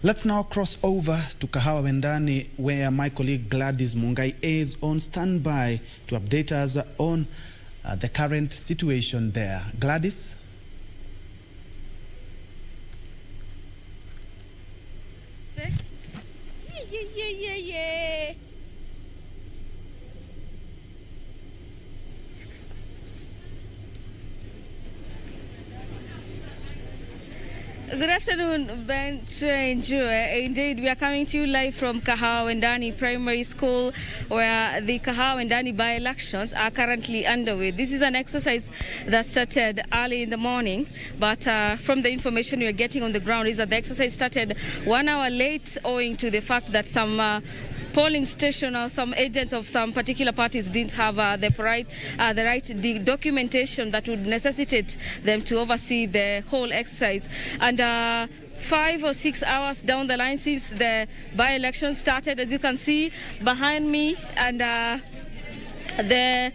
Let's now cross over to Kahawa Wendani, where my colleague Gladys Mungai is on standby to update us on the current situation there. Gladys? Good afternoon, Ben. Indeed, we are coming to you live from Kahawa Wendani Primary School, where the Kahawa Wendani by-elections are currently underway. This is an exercise that started early in the morning, but from the information we are getting on the ground is that the exercise started 1 hour late, owing to the fact that some polling station or some agents of some particular parties didn't have the documentation that would necessitate them to oversee the whole exercise. And 5 or 6 hours down the line since the by-election started, as you can see behind me, and the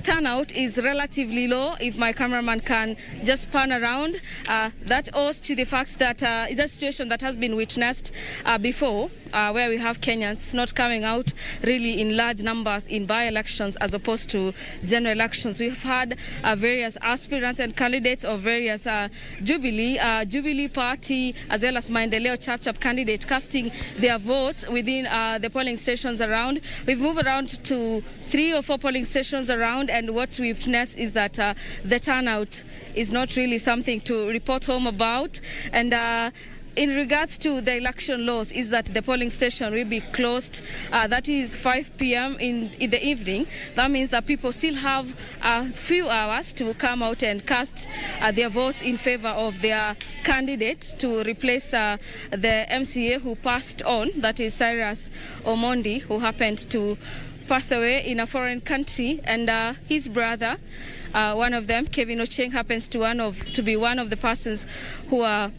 turnout is relatively low. If my cameraman can just pan around, that owes to the fact that it's a situation that has been witnessed before, where we have Kenyans not coming out really in large numbers in by-elections as opposed to general elections. We've had various aspirants and candidates of various Jubilee Party as well as Maendeleo Chap candidate casting their votes within the polling stations around. We've moved around to 3 or 4 polling stations around, and what we've witnessed is that the turnout is not really something to report home about. And in regards to the election laws, is that the polling station will be closed. That is 5 p.m. in the evening. That means that people still have a few hours to come out and cast their votes in favor of their candidate to replace the MCA who passed on, that is Cyrus Omondi, who happened to pass away in a foreign country, and his brother, one of them, Kevin Ocheng, happens to be one of the persons who are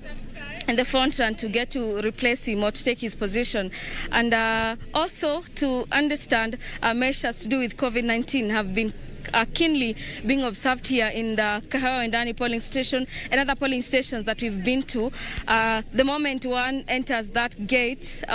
in the front run to get to replace him or to take his position. And also to understand measures to do with COVID-19 have been keenly being observed here in the Kahawa Wendani polling station and other polling stations that we've been to. The moment one enters that gate,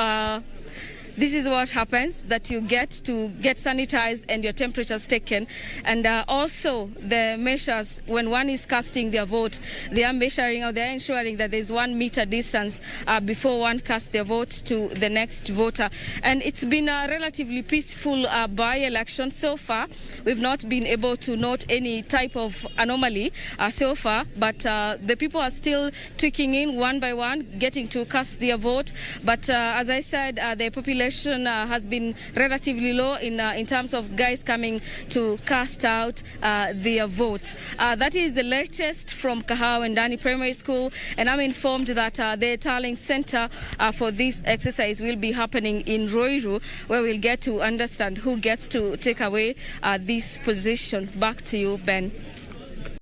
this is what happens, that you get sanitized and your temperatures taken. And also the measures, when one is casting their vote, they are measuring or they are ensuring that there's 1 meter distance before one casts their vote to the next voter. And it's been a relatively peaceful by-election so far. We've not been able to note any type of anomaly so far, but the people are still tweaking in one by one, getting to cast their vote. But as I said, the population has been relatively low in terms of guys coming to cast out their votes. That is the latest from Kahawa Wendani Primary School, and I'm informed that the tallying center for this exercise will be happening in Ruiru, where we'll get to understand who gets to take away this position. Back to you, Ben.